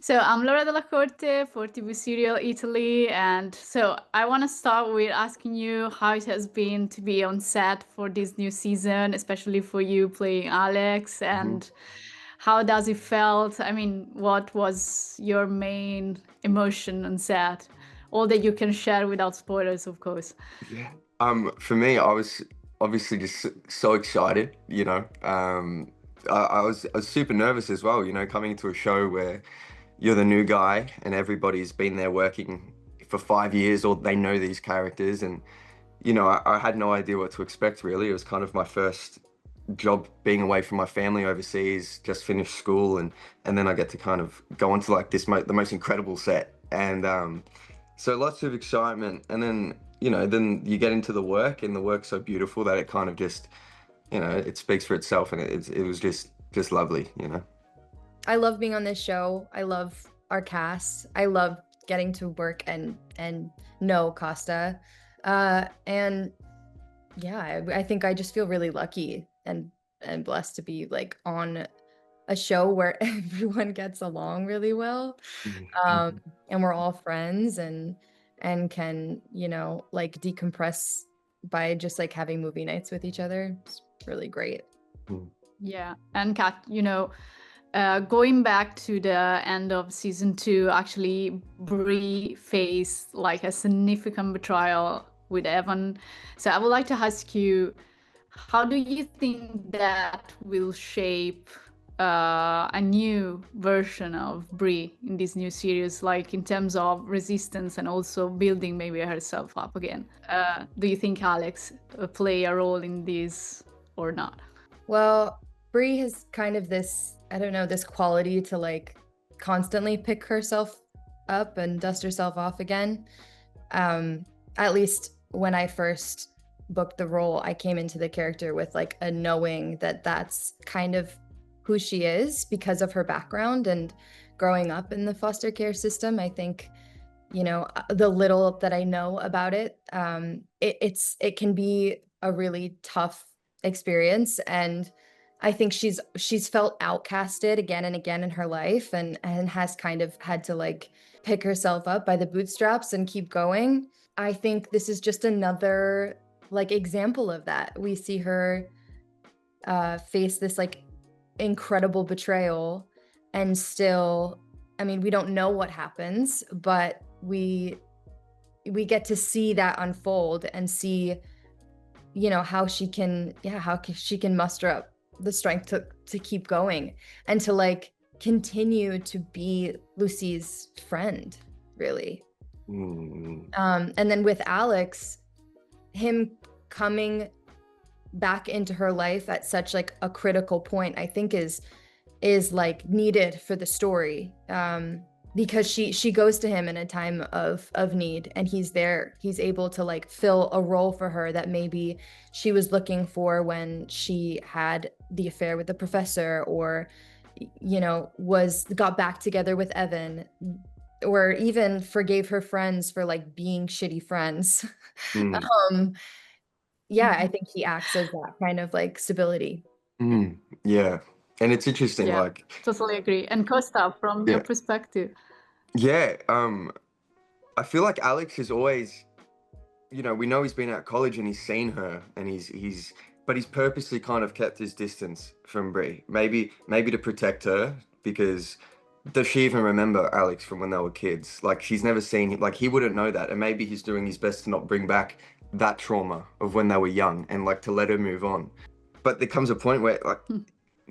So I'm Laura Della Corte for TV Serial Italy, and so I want to start with asking you how it has been to be on set for this new season, especially for you playing Alex, Mhm. and how does it felt? I mean, what was your main emotion on set? All that you can share without spoilers, of course. Yeah. For me, I was obviously just so excited, you know. I was super nervous as well, you know, coming into a show where you're the new guy and everybody's been there working for 5 years or they know these characters and I had no idea what to expect really. It was kind of my first job being away from my family overseas, just finished school and then I get to kind of go onto like the most incredible set. And so lots of excitement, and then then you get into the work, and the work's so beautiful that it kind of just it speaks for itself, and it was just lovely, you know. I love being on this show. I love our cast. I love getting to work and know Costa. And yeah, I think I just feel really lucky and blessed to be like on a show where everyone gets along really well. Mhm. And we're all friends and can, like decompress by just like having movie nights with each other. It's really great. Mhm. Yeah, and Kat, going back to the end of season 2, actually, Bree faced like a significant betrayal with Evan. So I would like to ask you, how do you think that will shape a new version of Bree in this new series, like in terms of resistance and also building maybe herself up again? Do you think Alex play a role in this or not? Well, Brie has kind of this, I don't know, this quality to like constantly pick herself up and dust herself off again. Um, at least when I first booked the role, I came into the character with like a knowing that that's kind of who she is because of her background and growing up in the foster care system. I think, the little that I know about it, it can be a really tough experience, and I think she's felt outcasted again and again in her life, and has kind of had to like pick herself up by the bootstraps and keep going. I think this is just another like example of that. We see her face this like incredible betrayal, and still, I mean, we don't know what happens, but we get to see that unfold and see, how she can, yeah, she can muster up the strength to keep going and to like continue to be Lucy's friend, really. Mm. And then with Alex, him coming back into her life at such like a critical point, I think is like needed for the story, because she goes to him in a time of need, and he's there. He's able to like fill a role for her that maybe she was looking for when she had the affair with the professor, or was got back together with Evan, or even forgave her friends for like being shitty friends. Mm. um yeah, I think he acts as that kind of like stability. Mm. Yeah, and it's interesting, Yeah, like, totally agree. And Costa, from your yeah, perspective. yeah. I feel like Alex is always, we know he's been at college and he's seen her, and but he's purposely kind of kept his distance from Brie. Maybe to protect her, because does she even remember Alex from when they were kids? Like, she's never seen him, like he wouldn't know that, and maybe he's doing his best to not bring back that trauma of when they were young and like to let her move on. But there comes a point where like Hmm.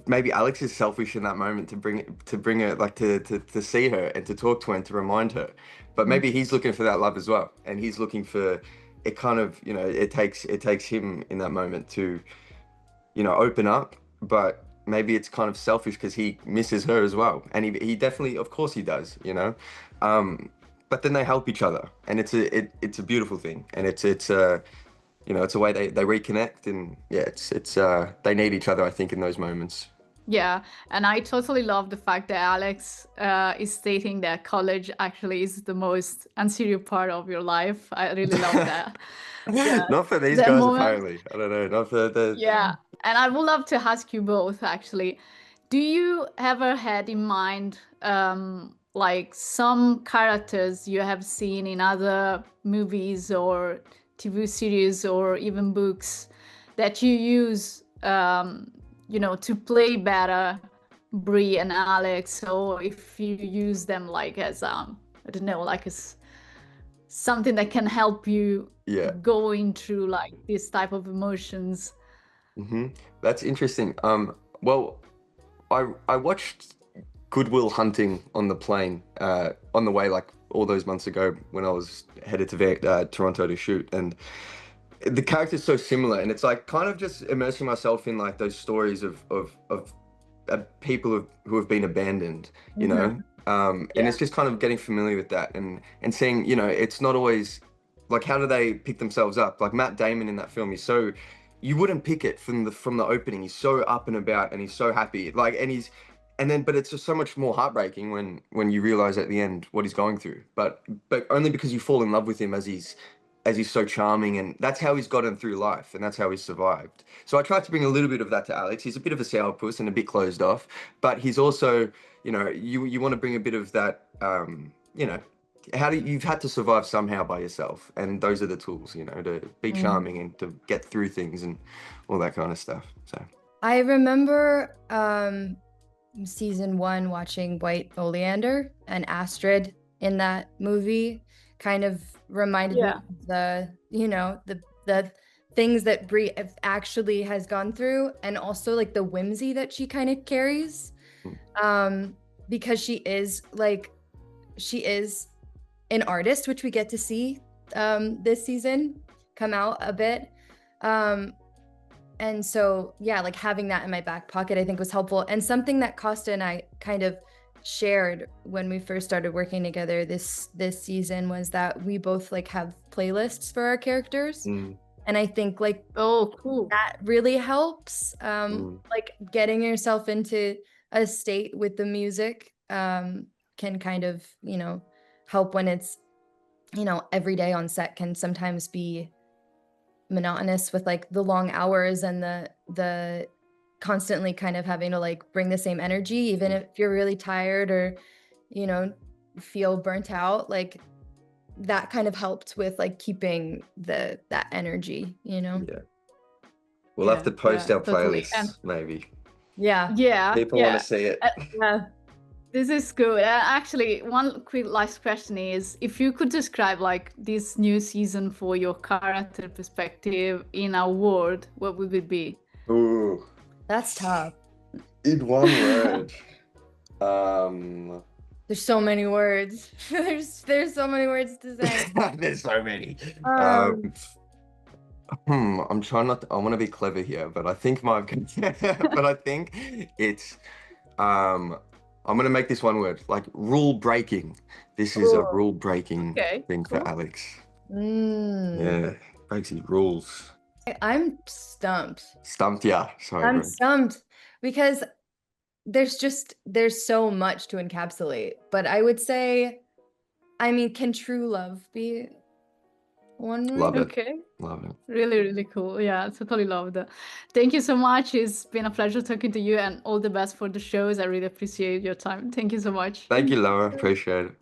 maybe Alex is selfish in that moment to bring her, like to see her and to talk to her and to remind her. But maybe he's looking for that love as well, and he's looking for it. Kind of, it takes him in that moment to open up. But maybe it's kind of selfish because he misses her as well, and he definitely, of course, he does. But then they help each other, and it's a beautiful thing, and it's a way they reconnect, and yeah, it's they need each other, I think, in those moments. Yeah, and I totally love the fact that Alex is stating that college actually is the most unserious part of your life. I really love that. The Not for these the guys, moment. apparently. I don't know. Not for the. Yeah, and I would love to ask you both actually. Do you ever had in mind like some characters you have seen in other movies or TV series or even books that you use, you know, to play better Brie and Alex, or if you use them like as I don't know, like as something that can help you Yeah. going through like this type of emotions. That's interesting. Well, I watched Good Will Hunting on the plane on the way, like all those months ago when I was headed to Toronto to shoot, and the character's so similar, and it's like kind of just immersing myself in like those stories of people who have been abandoned, you know. And it's just kind of getting familiar with that and seeing, you know, it's not always like how do they pick themselves up. Like Matt Damon in that film, he's so, you wouldn't pick it from the opening. He's so up and about and he's so happy, like, but it's just so much more heartbreaking when you realize at the end what he's going through, but only because you fall in love with him as he's so charming, and that's how he's gotten through life, and that's how he's survived. So I tried to bring a little bit of that to Alex. He's a bit of a sourpuss and a bit closed off, but he's also, you know, you want to bring a bit of that, you know, you've had to survive somehow by yourself, and those are the tools, you know, to be charming and to get through things and all that kind of stuff. So I remember season 1 watching White Oleander, and Astrid in that movie kind of reminded me of the, you know, the things that Brie actually has gone through, and also like the whimsy that she kind of carries, because she is an artist, which we get to see this season come out a bit. And so, yeah, like having that in my back pocket, I think was helpful. And something that Costa and I kind of shared when we first started working together this season was that we both like have playlists for our characters. And I think like, oh, cool, that really helps, like getting yourself into a state with the music can kind of, you know, help when it's, you know, every day on set can sometimes be monotonous with like the long hours and the constantly kind of having to like bring the same energy, even if you're really tired or, you know, feel burnt out. Like that kind of helped with like keeping that energy, you know. yeah, we'll have to post our playlists, maybe. Yeah, people want to see it. This is good. Actually, one quick last question is, if you could describe like this new season for your character perspective in a word, what would it be? Ooh, that's tough. In one word. There's so many words. there's so many words to say. There's so many. I'm trying not to, I want to be clever here, but I think it's I'm gonna make this one word, like rule breaking. This is a rule breaking thing for Alex. Yeah, breaks his rules. I'm stumped. Stumped, yeah. Sorry. I'm stumped because there's so much to encapsulate. But I would say, I mean, can true love be one word? Love it. Okay. Love it. Really, really cool. Yeah, totally love that. Thank you so much. It's been a pleasure talking to you, and all the best for the shows. I really appreciate your time. Thank you so much. Thank you, Laura. Appreciate it.